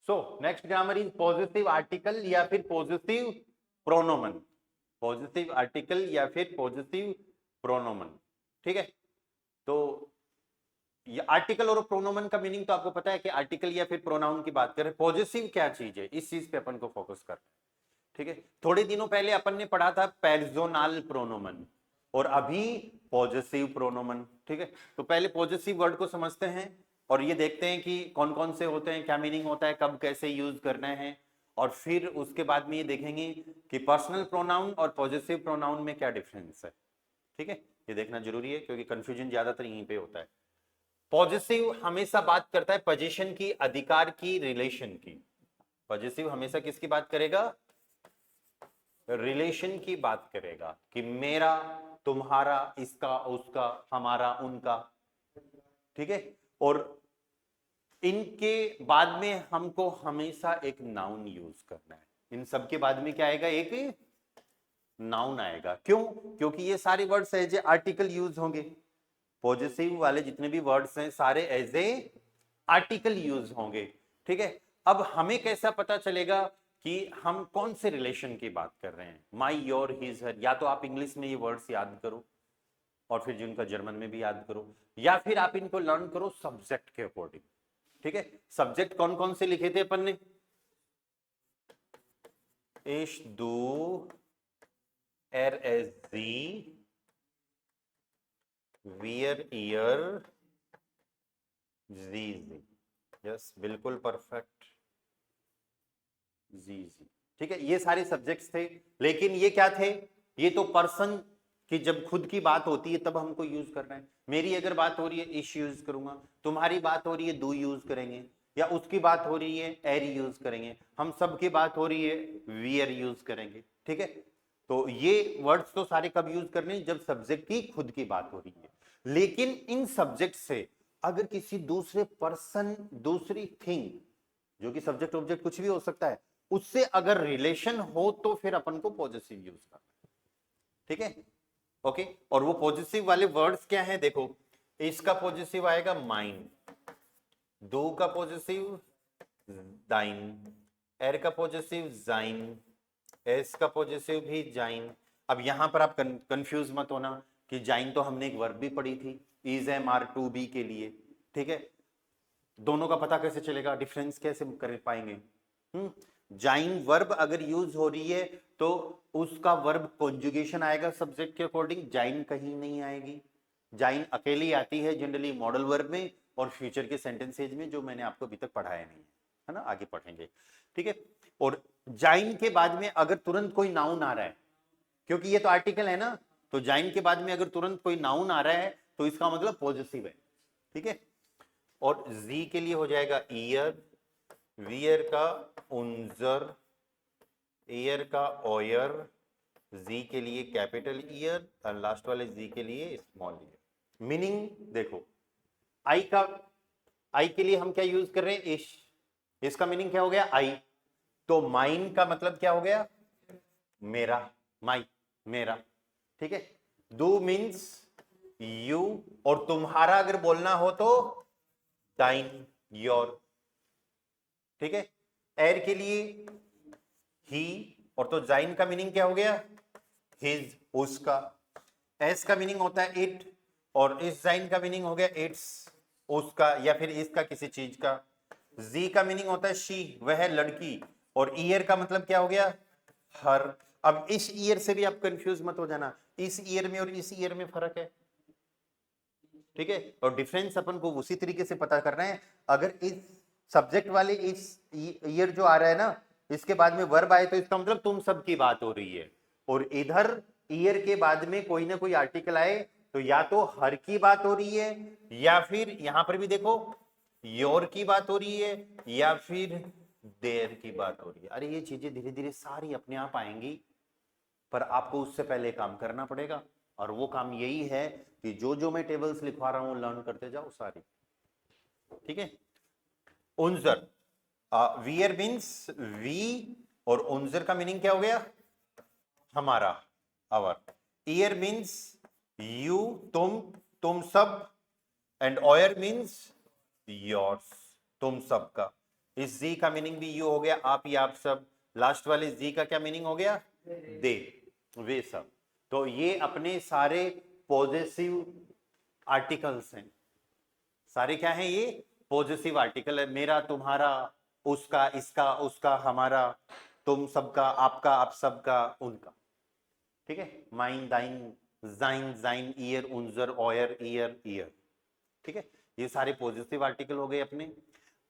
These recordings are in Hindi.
So next grammar is positive article या फिर पॉजिटिव प्रोनोमन। पॉजिटिव आर्टिकल या फिर पॉजिटिव प्रोनोमन, ठीक है। तो ये आर्टिकल और प्रोनोमन का मीनिंग तो आपको पता है कि आर्टिकल या फिर प्रोनाउन की बात करें। पॉजिटिव क्या चीज है, इस चीज पे अपन को फोकस करना है, ठीक है। थोड़े दिनों पहले अपन ने पढ़ा था पेर्सोनल प्रोनोमन और अभी पॉजिटिव प्रोनोमन, ठीक है। तो पहले पॉजिटिव वर्ड को समझते हैं और ये देखते हैं कि कौन कौन से होते हैं, क्या मीनिंग होता है, कब कैसे यूज करना है, और फिर उसके बाद में ये देखेंगे कि पर्सनल प्रोनाउन और पॉजिटिव प्रोनाउन में क्या डिफरेंस है, ठीक है। ये देखना जरूरी है क्योंकि कंफ्यूजन ज्यादातर यहीं पे होता है। पॉजिटिव हमेशा बात करता है पोजीशन की, अधिकार की, रिलेशन की। पॉजिटिव हमेशा किसकी बात करेगा, रिलेशन की बात करेगा कि मेरा, तुम्हारा, इसका, उसका, हमारा, उनका, ठीक है। और इनके बाद में हमको हमेशा एक नाउन यूज करना है। इन सब के बाद में क्या आएगा, एक नाउन आएगा। क्यों? क्योंकि ये सारे words as a article use होंगे। पॉजिटिव वाले जितने भी वर्ड्स हैं सारे एज ए आर्टिकल यूज होंगे, ठीक है। अब हमें कैसा पता चलेगा कि हम कौन से रिलेशन की बात कर रहे हैं, माई, योर, हिज, हर। या तो आप इंग्लिश में ये वर्ड्स याद करो और फिर जिनका जर्मन में भी याद करो, या फिर आप इनको लर्न करो सब्जेक्ट के अकॉर्डिंग, ठीक है। सब्जेक्ट कौन कौन से लिखे थे अपन ने, इश, दू, एर, एस, जी, वियर, ईयर, जी, जी, यस, बिल्कुल परफेक्ट, जी, जी, ठीक है। ये सारे सब्जेक्ट्स थे, लेकिन ये क्या थे, ये तो पर्सन की जब खुद की बात होती है तब हमको यूज करना है। मेरी अगर बात हो रही है इश यूज करूंगा, तुम्हारी बात हो रही है डू यूज करेंगे, या उसकी बात हो रही है एर यूज करेंगे, हम सब की बात हो रही है वियर यूज करेंगे, ठीक है। तो ये वर्ड्स तो सारे कब यूज करने, जब सब्जेक्ट की खुद की बात हो रही है। लेकिन इन सब्जेक्ट से अगर किसी दूसरे पर्सन, दूसरी थिंग, जो कि सब्जेक्ट ऑब्जेक्ट कुछ भी हो सकता है, उससे अगर रिलेशन हो तो फिर अपन को पॉजिटिव यूज करना है, ठीक है, ओके। और वो पॉजिटिव वाले वर्ड्स क्या हैं, देखो, इसका पॉजिटिव आएगा माइन, दो का पॉजिटिव दाइन, एर का पॉजिटिव जाइन, एस का पॉजिटिव भी जाइन। अब यहां पर आप कंफ्यूज मत होना कि जाइन तो हमने एक वर्ब भी पढ़ी थी, is, am, are, to be के लिए, ठीक है। दोनों का पता कैसे चलेगा, डिफरेंस कैसे कर पाएंगे। जाइन वर्ब अगर यूज हो रही है तो उसका वर्ब कॉन्जुगेशन आएगा सब्जेक्ट के अकॉर्डिंग, जाइन कहीं नहीं आएगी। जाइन अकेली आती है जनरली मॉडल वर्ब में और फ्यूचर के सेंटेंसेज में, जो मैंने आपको अभी तक पढ़ाया नहीं है ना, आगे पढ़ेंगे, ठीक है। और जाइन के बाद में अगर तुरंत कोई नाउन आ रहा है, क्योंकि ये तो आर्टिकल है ना, तो जाइन के बाद में अगर तुरंत कोई नाउन आ रहा है तो इसका मतलब पॉजिटिव है, ठीक है। और जी के लिए हो जाएगा ईयर, वियर का उन्जर, ईयर का ओयर, जी के लिए कैपिटल ईयर और लास्ट वाले जी के लिए स्मॉल ईयर। मीनिंग देखो, आई का, आई के लिए हम क्या यूज कर रहे हैं, इश, इसका मीनिंग क्या हो गया, आई। तो माइन का मतलब क्या हो गया, मेरा, माई, मेरा, ठीक है। दो मीन्स यू, और तुम्हारा अगर बोलना हो तो दाइन, योर, ठीक है। एर के लिए ही, और तो जाइन का मीनिंग क्या हो गया, हिज, उसका। एस का मीनिंग होता है इट, और इस जाइन का मीनिंग हो गया इट्स, उसका या फिर इसका, किसी चीज का। जी का मीनिंग होता है शी, वह लड़की, और ईयर का मतलब क्या हो गया, हर। अब इस ईयर से भी आप कंफ्यूज मत हो जाना, इस ईयर में और इस ईयर में फर्क है, ठीक है। और डिफरेंस अपन को उसी तरीके से पता करना है। अगर इस सब्जेक्ट वाले इस ईयर जो आ रहा है ना, इसके बाद में वर्ब आए तो इसका मतलब तुम सब की बात हो रही है, और इधर ईयर के बाद में कोई ना कोई आर्टिकल आए तो या तो हर की बात हो रही है, या फिर यहां पर भी देखो योर की बात हो रही है, या फिर देयर की बात हो रही है। अरे ये चीजें धीरे धीरे सारी अपने आप आएंगी, पर आपको उससे पहले काम करना पड़ेगा, और वो काम यही है कि जो जो मैं टेबल्स लिखवा रहा हूं लर्न करते जाओ सारी, ठीक है। उन्जर, वियर मीन्स वी, और उन्जर का मीनिंग क्या हो गया, हमारा, आवर। ईयर मीन्स यू, तुम सब, एंड ऑयर मीन्स योर्स, तुम सबका। इस जी का मीनिंग भी यू हो गया, आप ही आप सब। लास्ट वाले जी का क्या मीनिंग हो गया? दे, वे सब। तो ये अपने सारे पॉजेसिव आर्टिकल्स हैं। सारे क्या हैं ये? पॉजेसिव आर्टिकल है। मेरा, तुम्हारा, उसका, इसका, उसका, हमारा, तुम सबका, आपका, आप सबका, उनका। ठीक है, माइन, दाइन, जाइन, जाइन, ईयर, उनजर, ऑयर, ईयर, ईयर। ठीक है, ये सारे पॉजिटिव आर्टिकल हो गए अपने।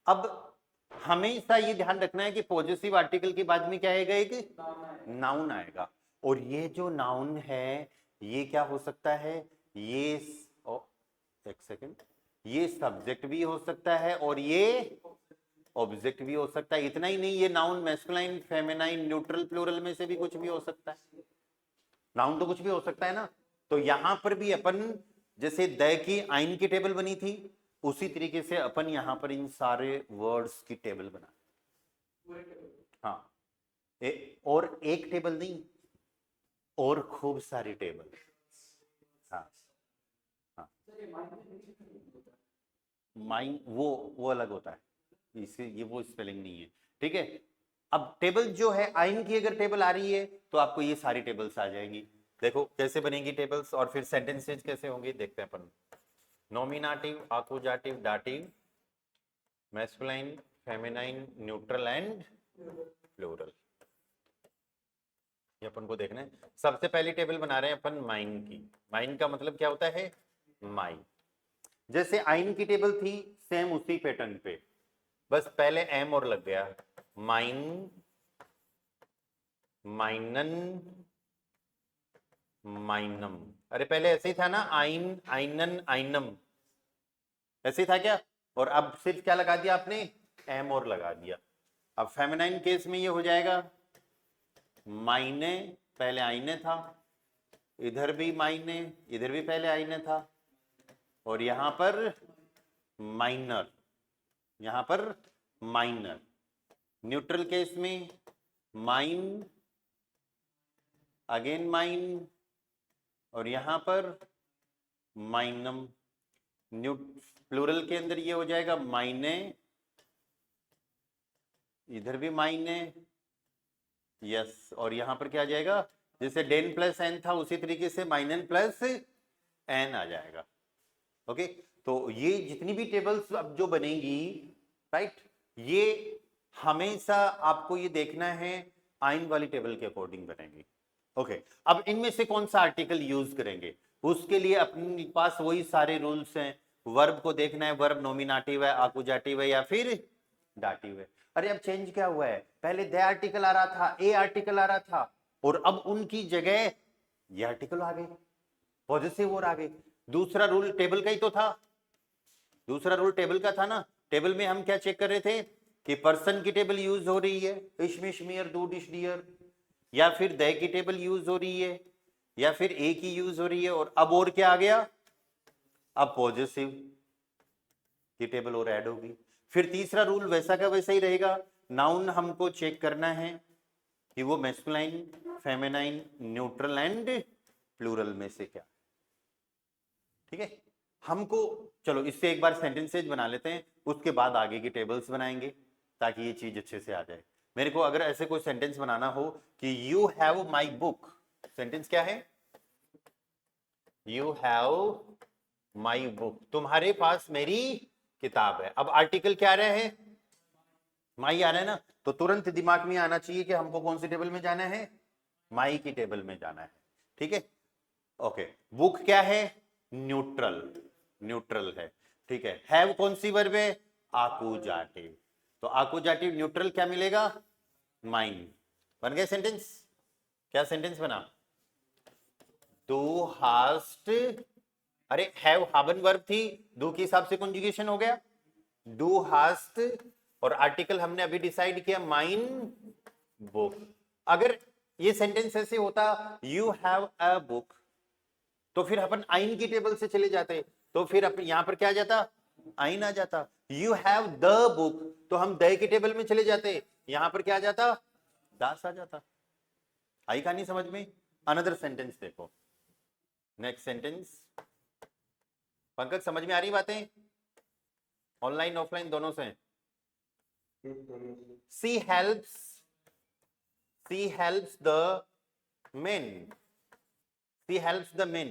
अब हमेशा ये ध्यान रखना है कि पॉजिटिव आर्टिकल के बाद में क्या आएगा? एक नाउन आएगा। और ये जो नाउन है ये क्या हो सकता है? ये एक सेकेंड, ये सब्जेक्ट भी हो सकता है और ये ऑब्जेक्ट भी हो सकता है। इतना ही नहीं, ये noun masculine, feminine, neutral, plural में से भी कुछ भी हो सकता है। नाउन तो कुछ भी हो सकता है ना। तो यहां पर भी अपन जैसे द की आइन की टेबल बनी थी, उसी तरीके से अपन यहां पर इन सारे वर्ड्स की टेबल बना। हाँ, और एक टेबल नहीं, और खूब सारी टेबल। हाँ हाँ, माइन वो अलग होता है, इसे ये वो स्पेलिंग नहीं है। ठीक है, अब टेबल जो है, आइन की अगर टेबल आ रही है तो आपको ये सारी टेबल्स आ जाएंगी। देखो कैसे बनेंगी टेबल्स, और फिर सेंटेंसेज कैसे होंगे देखते हैं अपन। Nominative, accusative, dative, masculine, feminine, neutral and plural, ये अपन को देखना है। सबसे पहली टेबल बना रहे हैं अपन माइन की। माइन का मतलब क्या होता है? माइन। जैसे आइन की टेबल थी, सेम उसी पैटर्न पे, बस पहले एम और लग गया। माइन, माइनन, माइनम। अरे पहले ऐसे ही था ना, आइन, आइनन, आइनम, ऐसे ही था क्या? और अब सिर्फ क्या लगा दिया आपने? एम और लगा दिया। अब फेमिनाइन केस में ये हो जाएगा माइने, पहले आईने था, इधर भी माइने, इधर भी पहले आईने था, और यहां पर माइनर, यहां पर माइनर। न्यूट्रल केस में माइन, अगेन माइन, और यहां पर माइनम। प्लूरल के अंदर ये हो जाएगा माइने, इधर भी माइने, यस, और यहां पर क्या आ जाएगा? जैसे डेन प्लस एन था उसी तरीके से माइनन प्लस एन आ जाएगा। ओके, तो ये जितनी भी टेबल्स अब जो बनेगी, राइट, ये हमेशा आपको ये देखना है आइन वाली टेबल के अकॉर्डिंग बनेगी। ओके, अब इनमें से कौन सा आर्टिकल यूज करेंगे, उसके लिए अपने पास वही सारे रूल्स हैं। वर्ब को देखना है, वर्ब नॉमिनेटिव है, आकुजाटिव है, या फिर डाटिव है। अरे अब चेंज क्या हुआ है? पहले द आर्टिकल आ रहा था, ए आर्टिकल आ रहा था, और अब उनकी जगह ये आर्टिकल आ गए, पॉजिटिव और आ गए। दूसरा रूल टेबल का ही तो था, दूसरा रूल टेबल का था ना। टेबल में हम क्या चेक कर रहे थे कि पर्सन की टेबल यूज हो रही है, इशमिश मियर दू डिश डियर, या फिर द की टेबल यूज हो रही है, या फिर ए की यूज हो रही है, और अब और क्या आ गया? अब पॉजिटिव की टेबल और ऐड होगी। फिर तीसरा रूल वैसा का वैसा ही रहेगा। नाउन हमको चेक करना है कि वो masculine, feminine, neutral and plural में से क्या। ठीक है, हमको चलो इससे एक बार सेंटेंसेज बना लेते हैं, उसके बाद आगे की टेबल्स बनाएंगे ताकि ये चीज अच्छे से आ जाए। मेरे को अगर ऐसे कोई सेंटेंस बनाना हो कि you have my book, sentence क्या है? यू हैव माई बुक, तुम्हारे पास मेरी किताब है। अब आर्टिकल क्या रहे हैं? माई आ रहा है ना, तो तुरंत दिमाग में आना चाहिए कि हमको कौन सी टेबल में जाना है? माई की टेबल में जाना है। ठीक है, ओके। बुक क्या है? न्यूट्रल, न्यूट्रल है। ठीक है, हैव कौन सी वर्ब है? आकुजाटिव, तो आकुजाटिव न्यूट्रल क्या मिलेगा? माइन। बन गए सेंटेंस? क्या सेंटेंस बना? तू हास्ट, अरे हैव हाबन वर्ब थी, डू के हिसाब से कॉन्जुगेशन हो गया, डू हास्ट, और आर्टिकल हमने अभी डिसाइड किया माइन बुक। अगर ये सेंटेंस ऐसे होता यू हैव अ बुक, तो फिर अपन आइन की टेबल से चले जाते, तो फिर यहां पर क्या आ जाता? आइन आ जाता। यू हैव द बुक, तो हम द की टेबल में चले जाते, यहां पर क्या आ जाता? दास आ जाता। आई कहानी समझ में? अनदर सेंटेंस देखो, नेक्स्ट सेंटेंस। पंकज समझ में आ रही बातें? ऑनलाइन ऑफलाइन दोनों से? She helps the man, she helps the man.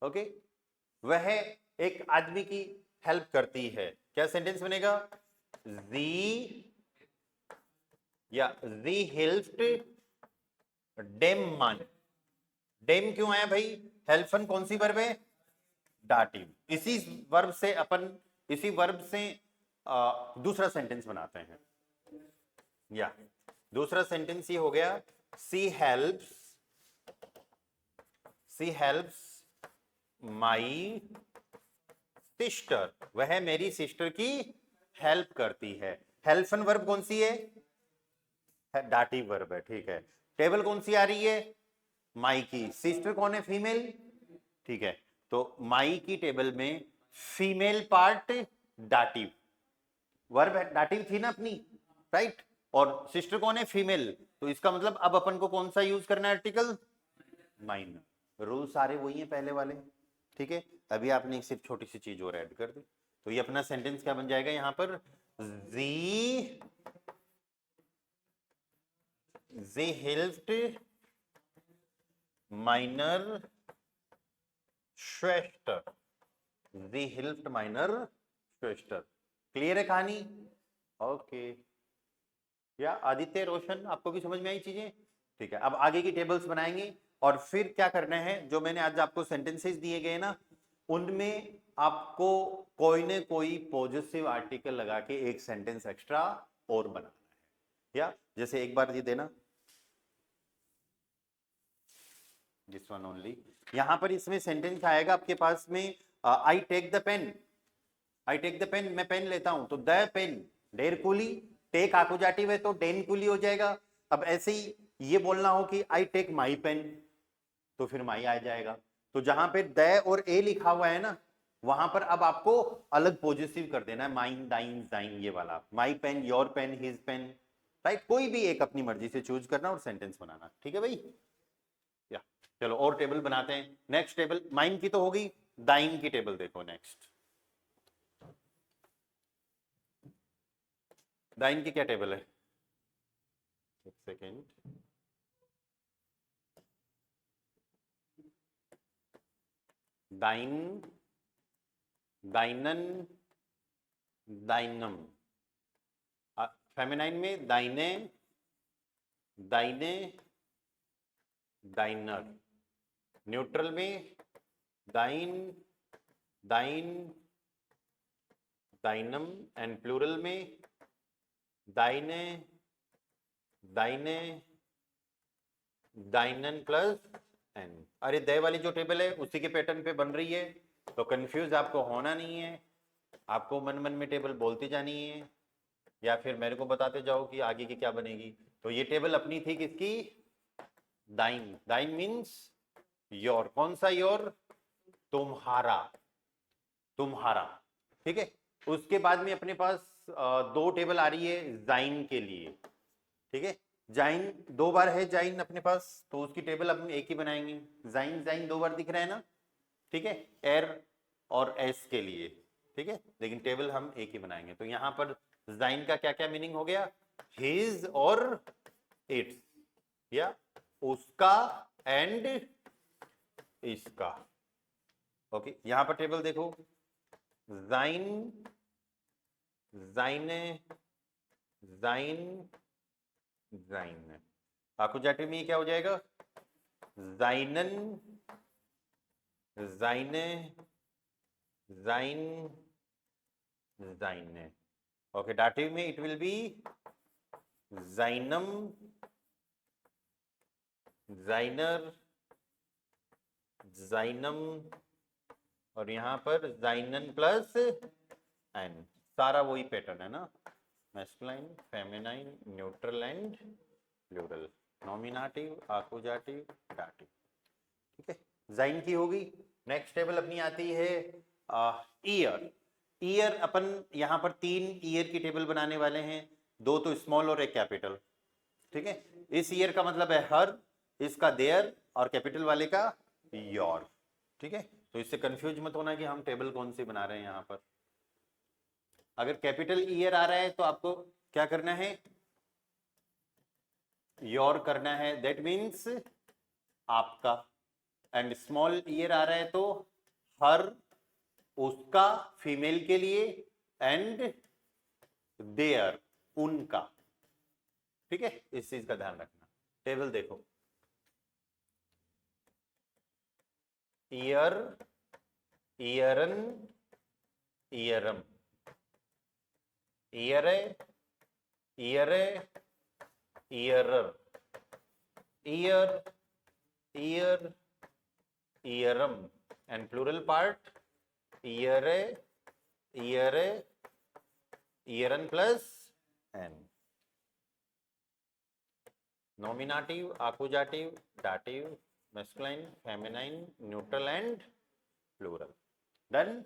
Okay, वह एक आदमी की हेल्प करती है। क्या सेंटेंस बनेगा? जी हेल्प्ड डेम मान। डेम क्यों आया भाई? हेल्पन कौन सी वर्ब है? डाटिव। इसी वर्ब से अपन, इसी वर्ब से दूसरा सेंटेंस बनाते हैं। या दूसरा सेंटेंस ये हो गया, सी हेल्प्स माई सिस्टर, वह मेरी सिस्टर की हेल्प करती है। हेल्पन वर्ब कौन सी है? डाटिव वर्ब है, ठीक है। टेबल कौन सी आ रही है? माई की। सिस्टर कौन है? फीमेल, ठीक है। तो माई की टेबल में female part dative, verb dative थी ना अपनी, राइट। और सिस्टर कौन है? फीमेल। तो इसका मतलब अब अपन को कौन सा यूज करना है आर्टिकल? माइन। रूल सारे वही हैं पहले वाले, ठीक है। अभी आपने सिर्फ छोटी सी चीज और ऐड कर दी। तो ये अपना सेंटेंस क्या बन जाएगा यहां पर? जी हेल्प्ड माइनर श्वेस्टर, जी हेल्प्ड माइनर श्वेस्टर। क्लियर है कहानी? ओके। या आदित्य, रोशन, आपको भी समझ में आई चीजें? ठीक है, अब आगे की टेबल्स बनाएंगे। और फिर क्या करना है, जो मैंने आज आपको सेंटेंसेस दिए गए ना, उनमें आपको कोई न कोई पॉजिटिव आर्टिकल लगा के एक सेंटेंस एक्स्ट्रा और बनाना है। या जैसे एक बार ये देना, दिस वन ओनली। यहां पर इसमें सेंटेंस आएगा आपके पास में, I take the pen, I take the pen, मैं पेन लेता हूं। तो द पेन डेर कुली, टेक आकुजाटिव है तो डेन कुली हो जाएगा। अब ऐसे ही ये बोलना हो कि आई टेक माई पेन, तो फिर माई आ जाएगा। तो जहां पे द और ए लिखा हुआ है ना, वहां पर अब आपको अलग पॉजिटिव कर देना है, माइन, दाइन, जाइन, ये वाला। My pen, your pen, his pen, right. कोई भी एक अपनी मर्जी से चूज करना और सेंटेंस बनाना, ठीक है भाई। या चलो और टेबल बनाते हैं। नेक्स्ट टेबल माइन की तो होगी, दाइन की टेबल देखो नेक्स्ट। दाइन की क्या टेबल है? एक सेकेंड, दाइन, दाइनन, दाइनम। फेमिनाइन में दाइने, दाइने, दाइनर। न्यूट्रल में दाइन, दाइन, दाइनम। एंड प्लूरल में दाइने, दाइने, दाइनन प्लस एन। अरे दे वाली जो टेबल है उसी के पैटर्न पे बन रही है, तो कंफ्यूज आपको होना नहीं है। आपको मन मन में टेबल बोलती जानी है, या फिर मेरे को बताते जाओ कि आगे की क्या बनेगी। तो ये टेबल अपनी थी किसकी? दाइन। दाइन मीन्स योर। कौन सा योर? तुम्हारा, तुम्हारा, ठीक है। उसके बाद में अपने पास दो टेबल आ रही है जाइन के लिए, ठीक है। जाइन दो बार है जाइन अपने पास, तो उसकी टेबल अपन एक ही बनाएंगे। जाइन, जाइन दो बार दिख रहा है ना, ठीक है, एर और एस के लिए, ठीक है। लेकिन टेबल हम एक ही बनाएंगे। तो यहां पर जाइन का क्या क्या मीनिंग हो गया? हिज और इट्स, या उसका एंड इसका। ओके, यहां पर टेबल देखो, जाइन, जाइने, जाइन, जाइन। आकुजाटिव में क्या हो जाएगा? जाइनन, जाइने, जाइन, जाइने। ओके, डाटिव में इट विल बी जाइनम, जाइनर, जाइनम, और यहां पर जाइनन प्लस एन। सारा वही पैटर्न है ना, masculine, feminine, neutral and plural, nominative, accusative, dative, ठीक है। जाइन की होगी। नेक्स्ट टेबल अपनी आती है ईयर। ईयर अपन यहां पर तीन ईयर की टेबल बनाने वाले हैं, दो तो स्मॉल और एक कैपिटल, ठीक है। इस ईयर का मतलब है हर, इसका देयर, और कैपिटल वाले का योर, ठीक है। तो इससे कंफ्यूज मत होना कि हम टेबल कौन सी बना रहे हैं यहां पर। अगर कैपिटल ईयर आ रहा है तो आपको क्या करना है, योर करना है, दैट मीन्स आपका। एंड स्मॉल ईयर आ रहा है तो हर, उसका, फीमेल के लिए, एंड देयर, उनका। ठीक है, इस चीज का ध्यान रखना। टेबल देखो, ईयर, ईयरन, ईयरम, ईयरे, ईयरे, ईयरर, ईयर, ईयर, ईयरम, एंड प्लूरल पार्ट ईयरे, ईयरे, ईयरन plus N. Nominative, accusative, dative, masculine, feminine, neutral and plural. Done,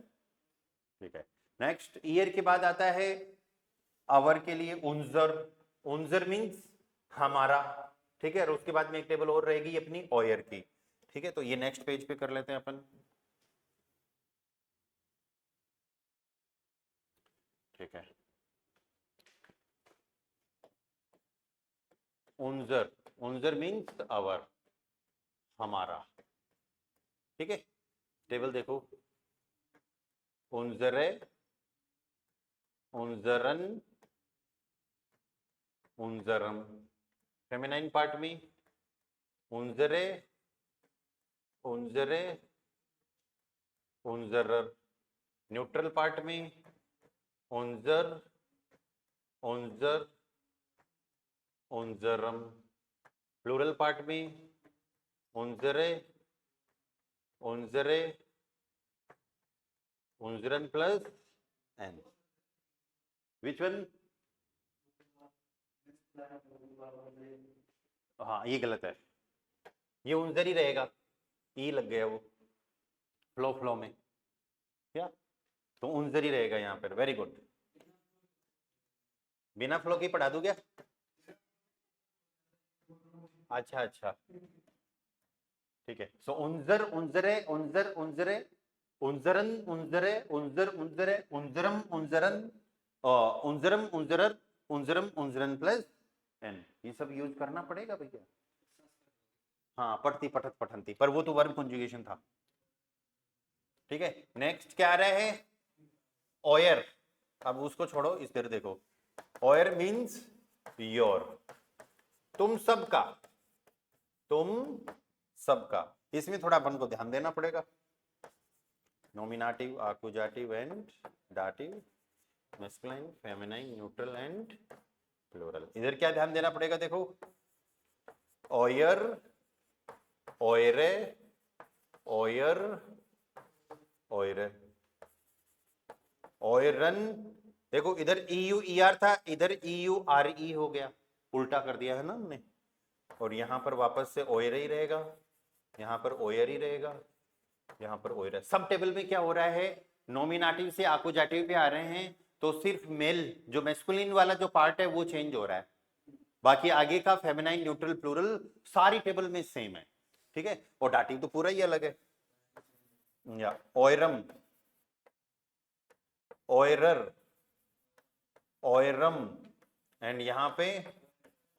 ठीक है। नेक्स्ट ईयर के बाद आता है आवर के लिए उन्जर। उन्जर मीन्स हमारा, ठीक है। और उसके बाद में एक टेबल और रहेगी अपनी ऑयर की, ठीक है। तो ये नेक्स्ट पेज पे कर लेते हैं अपन, ठीक है। उन्जर, उन्जर मीन्स आवर, हमारा, ठीक है। टेबल देखो, उन्जरे, उन्जरन, उन्जरम, फेमिनाइन पार्ट में उन्जरे, उन्जरे, उन्जरर, न्यूट्रल पार्ट में उन्जर, उन्जर, उन्जरम, प्लूरल पार्ट में उन्जरे, उन्जरे, उन्जरन प्लस एन। Which one? हाँ ये गलत है, ये उन्जर ही रहेगा, ई लग गया वो फ्लो, फ्लो में क्या, तो उन्जर ही रहेगा यहाँ पर। वेरी गुड, बिना फ्लो की पढ़ा दूं क्या? अच्छा अच्छा, ठीक है। सो उन्जर, उन्जरे, उन्जर, उन्जरे, उन्जरन, उन्जरे, उन्जर, उन्जरे, उन्जरम, उन्जरन, उन्जरम, उन्जरर, उन्जरम, उन्जरन प्लस एन। ये सब यूज करना पड़ेगा भैया। हाँ, पढ़ती, पठत, पठंती, पर वो तो वर्ब कंजुगेशन था, ठीक है। नेक्स्ट क्या आ रहा है? ऑयर। अब उसको छोड़ो, इस तरह देखो, ऑयर मीन्स योर, तुम सबका, तुम सबका। इसमें थोड़ा अपन को ध्यान देना पड़ेगा। Nominative, accusative and dative, masculine, feminine, neutral and plural. इधर क्या ध्यान देना पड़ेगा देखो, ऑयर, ऑयरे, ऑयर, ऑयरे, ऑयरन। देखो इधर EU ER था, इधर EU RE हो गया, उल्टा कर दिया है ना हमने। और यहां पर वापस से ऑयर ही रहेगा, यहां पर ऑयर ही रहेगा, यहां पर ऑयर। सब टेबल में क्या हो रहा है, नॉमिनेटिव से आकुजाटिव पे आ रहे हैं, तो सिर्फ मेल जो मैस्कुलिन वाला जो पार्ट है वो चेंज हो रहा है, बाकी आगे का फेमिनाइन, न्यूट्रल, प्लूरल सारी टेबल में सेम है, ठीक है। और डाटिव तो पूरा ही अलग है, या ऑयरम, ऑयरर, ऑयरम, एंड यहां पे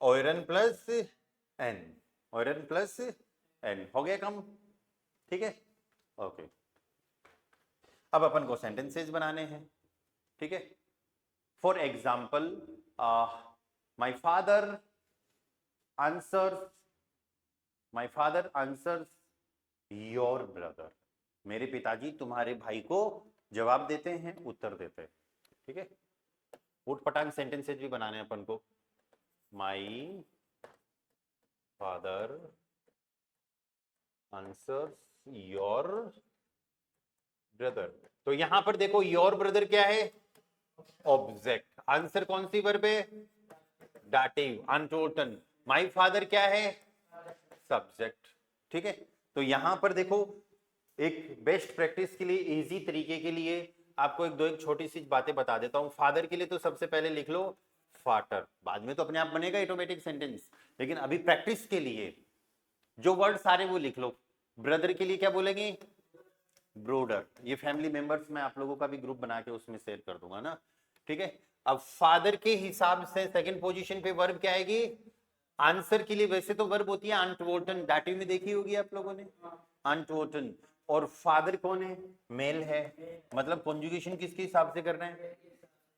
iron plus N, iron plus N हो गया कम, ठीक है। ओके, अब अपन को सेंटेंसेस बनाने हैं, ठीक है। For example, my father answers, my father answers your brother. मेरे पिताजी तुम्हारे भाई को जवाब देते हैं, उत्तर देते हैं, ठीक है। उठ पटांग सेंटेंसेज भी बनाने हैं अपन को। My father answers your brother. तो यहां पर देखो योर ब्रदर क्या है, ऑब्जेक्ट। आंसर कौन सी वर्ब है, डाटिव, अनटोटन। माई फादर क्या है, सब्जेक्ट, ठीक है। तो यहां पर देखो, एक बेस्ट प्रैक्टिस के लिए, इजी तरीके के लिए आपको एक छोटी सी बातें बता देता हूं। फादर के लिए तो सबसे पहले लिख लो फाटर, बाद में तो अपने आप बनेगा ऑटोमेटिक सेंटेंस, लेकिन अभी प्रैक्टिस के लिए जो वर्ड सारे वो लिख लो। ब्रदर के लिए क्या बोलेंगे, ब्रोडर। ये फैमिली मेंबर्स मैं आप लोगों का भी ग्रुप बना के उसमें शेयर कर दूंगा ना। ठीक है। अब फादर के हिसाब से सेकंड पोजीशन पे वर्ब क्या आएगी? आंसर के लिए वैसे तो वर्ब होती है अनटवोटन, डाटिव में देखी होगी आप लोगों ने, अनटवोटन। और फादर कौन है? मेल है, मतलब कॉन्जुगेशन किसके हिसाब से करना है?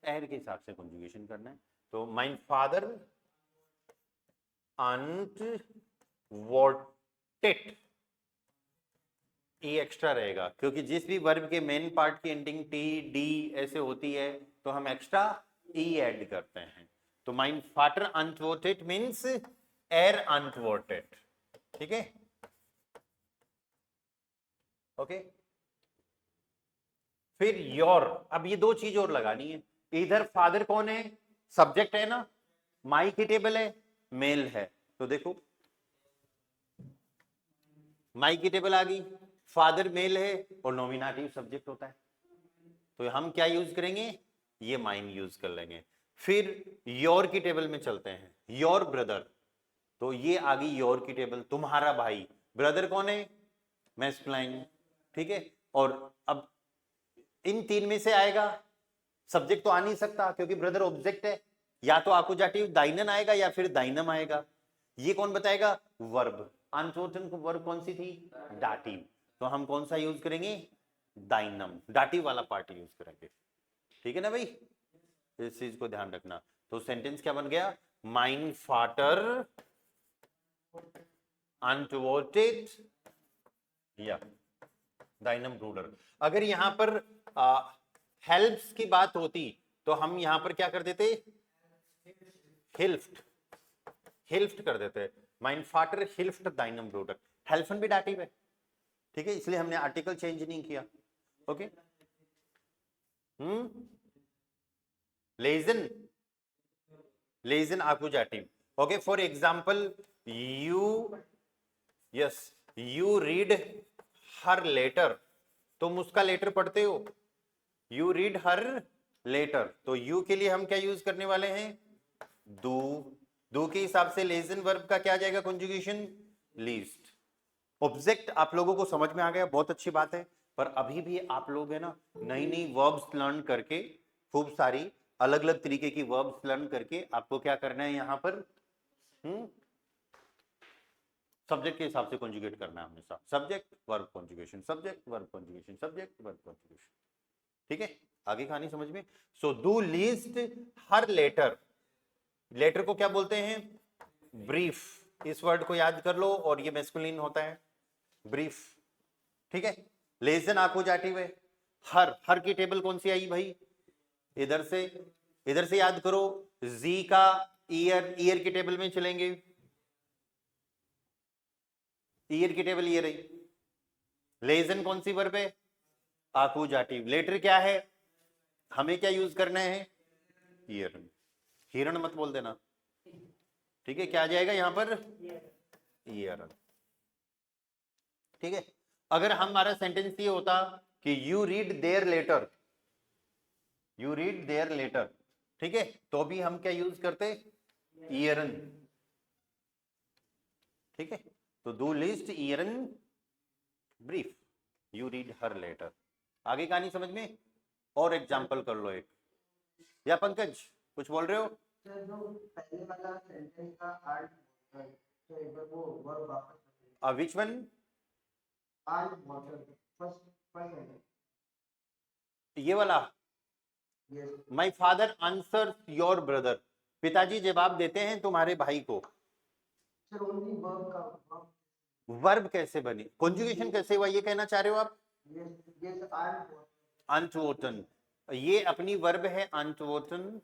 एर के हिसाब से कॉन्जुगेशन करना है। तो माइन फादर अनटवोटेड, ई एक्स्ट्रा रहेगा, क्योंकि जिस भी वर्ब के मेन पार्ट की एंडिंग टी डी ऐसे होती है तो हम एक्स्ट्रा ई ऐड करते हैं। तो माइन फादर अनटवोटेड मीन्स एर अनटवोटेड, ठीक है, ओके। फिर योर, अब ये दो चीज और लगानी है। इधर फादर कौन है? सब्जेक्ट है ना, माई की टेबल है, मेल है, तो देखो माई की टेबल आ गई, फादर मेल है और नॉमिनेटिव सब्जेक्ट होता है, तो हम क्या यूज करेंगे? ये माइन यूज कर लेंगे। फिर योर की टेबल में चलते हैं, योर ब्रदर, तो ये आ गई योर की टेबल, तुम्हारा भाई। ब्रदर कौन है? मैस्कुलाइन, ठीक है। और अब इन तीन में से आएगा, सब्जेक्ट तो आ नहीं सकता क्योंकि ब्रदर ऑब्जेक्ट है, या तो आकुजाटिव दाइनन आएगा या फिर दाइनम आएगा। ये कौन बताएगा? वर्ब। अनटोटन को वर्ब कौन सी थी? डाटिव, तो हम कौन सा यूज करेंगे? दाइनम, डाटिव वाला पार्ट यूज करेंगे, ठीक है ना भाई, इस चीज को ध्यान रखना। तो सेंटेंस क्या बन गया? माइन फादर अनटवोटेड या दाइनम ब्रूडर। अगर यहां पर हेल्प्स की बात होती तो हम यहां पर क्या कर देते? हिल्फ्ट, हिल्फ्ट कर देते। माइन फादर हिल्फ्ट दाइनम ब्रूडर, हेल्फन भी डाटिव है, ठीक है, इसलिए हमने आर्टिकल चेंज नहीं किया, ओके। लेजन, लेजन accusative, okay. For example you, yes, you read her letter, तुम उसका लेटर पढ़ते हो, यू रीड हर लेटर, तो यू के लिए हम क्या यूज करने वाले हैं? डू। डू के हिसाब से लेजन वर्ब का क्या आ जाएगा कॉन्जुगेशन? लीस्ट। ऑब्जेक्ट आप लोगों को समझ में आ गया, बहुत अच्छी बात है। पर अभी भी आप लोग है ना, नई नई वर्ब्स लर्न करके, खूब सारी अलग अलग तरीके की वर्ब्स लर्न करके आपको क्या करना है यहाँ पर? सब्जेक्ट के हिसाब से कॉन्जुगेट करना है हमेशा, subject verb conjugation, subject verb conjugation, subject verb conjugation, ठीक है। आगे कहानी समझ में। So do least her letter, letter को क्या बोलते हैं? ब्रीफ, इस वर्ड को याद कर लो, और ये मैस्कुलिन होता है, ब्रीफ, ठीक है। लेसन आकुजाटिव है। हर, हर की टेबल कौन सी आई भाई? इधर से, इधर से याद करो, जी का ईयर, ईयर की टेबल में चलेंगे, ईयर की टेबल ये रही। लेजन कौन सी वर्ब है? आकुजाटिव। लेटर क्या है? हमें क्या यूज करना है? ईयर, हिरण मत बोल देना, ठीक है, क्या आ जाएगा यहां पर? ईयर, ठीक है। अगर हमारा सेंटेंस ये होता कि you read their letter, you read their letter, ठीक है, तो भी हम क्या यूज करते? ईयरन, ठीक है। तो डू लिस्ट ईयरन ब्रीफ, यू रीड हर लेटर। आगे कहानी समझ में? और एग्जांपल कर लो एक, या पंकज कुछ बोल रहे हो? जो पहले वाला सेंटेंस का आर्ट, तो एक बार वो वर्ब वापस which one? Art water, first first sentence, ये वाला, yes my father answer your brother, पिताजी जवाब देते हैं तुम्हारे भाई को। सर ओनली वर्ब का वर्ब कैसे बनी, कॉन्जुगेशन कैसे हुआ, ये कहना चाह रहे हो आप? यस यस आर्ट अनटवोटन, ये अपनी वर्ब है अनटवोटन,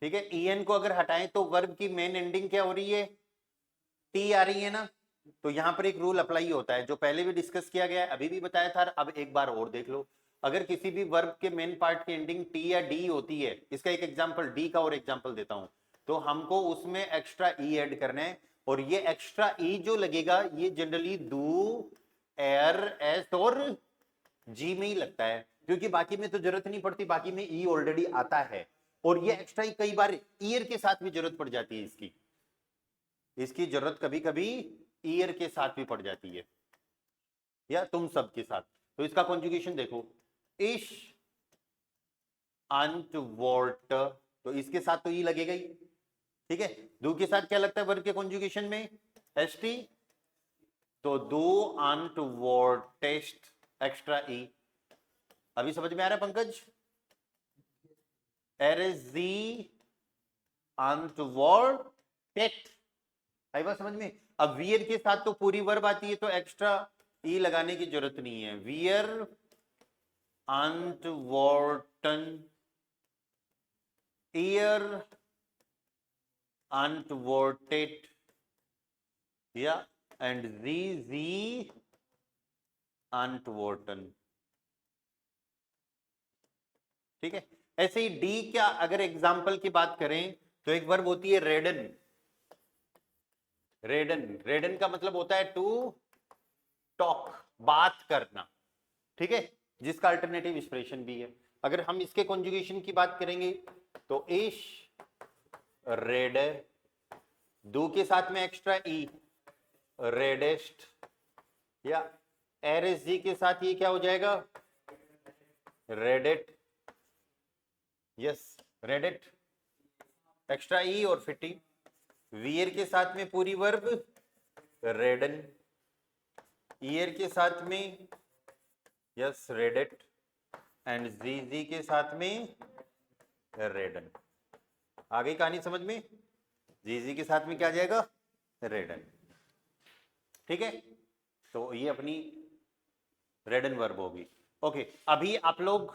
ठीक है। ईएन को अगर हटाएं तो वर्ब की मेन एंडिंग क्या हो रही है? टी आ रही है ना। तो यहां पर एक रूल अप्लाई होता है जो पहले भी डिस्कस किया गया है, अभी भी बताया था, अब एक बार और देख लो। अगर किसी भी वर्ब के मेन पार्ट की एंडिंग टी या डी होती है, इसका एक एग्जांपल, डी का और एग्जांपल देता हूं, तो हमको उसमें एक्स्ट्रा ई ऐड करना है, और ये एक्स्ट्रा ई जो लगेगा ये जनरली डू, एर, एस और जी में ही लगता है, क्योंकि बाकी में तो जरूरत नहीं पड़ती, बाकी में ई ऑलरेडी आता है। और ये एक्स्ट्रा कई बार ईयर के साथ भी जरूरत पड़ जाती है, इसकी इसकी जरूरत कभी कभी ईयर के साथ भी पड़ जाती है, या तुम सब के साथ। तो इसका कॉन्जुगेशन देखो, इश अनटवर्ड, तो इसके साथ तो ई लगेगा ही, ठीक है। दो के साथ क्या लगता है वर्ब के कॉन्जुगेशन में, st, तो दो अनटवर्ड टेस्ट एक्स्ट्रा ई। अभी समझ में आ रहा है पंकज? एरेजी अनटवर्ड टेट, आई बात समझ में? अब वियर के साथ तो पूरी वर्ब आती है तो एक्स्ट्रा ई लगाने की जरूरत नहीं है। वियर अनटवर्टन, ईयर अनटवर्टेड, या एंड जी अनटवर्टन, ठीक है। ऐसे ही डी क्या, अगर एग्जाम्पल की बात करें तो एक वर्ब होती है रेडन। रेडन, रेडन का मतलब होता है टू टॉक, बात करना, ठीक है, जिसका अल्टरनेटिव एक्सप्रेशन भी है। अगर हम इसके कॉन्जुगेशन की बात करेंगे तो इश रेड, दो के साथ में एक्स्ट्रा ई रेडेस्ट, या एरएसजी के साथ ये क्या हो जाएगा, रेडेट, यस रेडेट, एक्स्ट्रा ई और फिर टी। वियर के साथ में पूरी वर्ब रेडन, ईयर के साथ में यस रेडेट, एंड जी के साथ में रेडन। आ गई कहानी समझ में? जी के साथ में क्या आ जाएगा, रेडन, ठीक है। तो ये अपनी रेडन वर्ब होगी। ओके, अभी आप लोग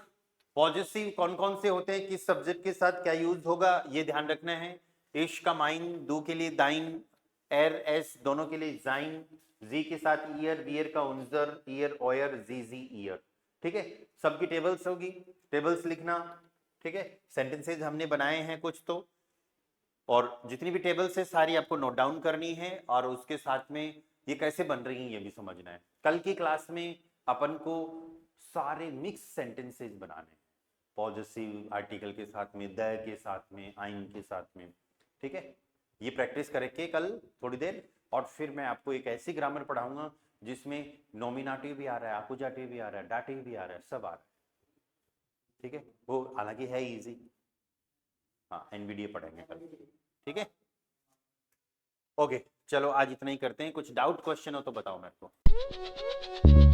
पॉजिटिव कौन कौन से होते हैं, किस सब्जेक्ट के साथ क्या यूज होगा ये ध्यान रखना है। इश का माइन, दो के लिए दाइन, एर एस दोनों के लिए जाइन, जी के साथ ईयर, वियर का उन्जर, ईयर ऑयर, जी ईयर, ठीक है। सबकी टेबल्स होगी, टेबल्स लिखना, ठीक है। सेंटेंसेज हमने बनाए हैं कुछ तो, और जितनी भी टेबल्स है सारी आपको नोट डाउन करनी है, और उसके साथ में ये कैसे बन रही है ये भी समझना है। कल की क्लास में अपन को सारे मिक्स सेंटेंसेज बनाने हैं, पॉजिटिव आर्टिकल के साथ में, द के साथ में, आइन के साथ में, ठीक है। ये प्रैक्टिस करके कल थोड़ी देर, और फिर मैं आपको एक ऐसी ग्रामर पढ़ाऊंगा जिसमें नॉमिनेटिव भी आ रहा है, अकुजाटिव भी आ रहा है, डाटिव भी आ रहा है, सब आ रहा है, ठीक है। वो हालांकि है इजी, हाँ एनवीडीए पढ़ेंगे कल, ठीक है। ओके चलो आज इतना ही करते हैं, कुछ डाउट क्वेश्चन हो तो बताओ मेरे को।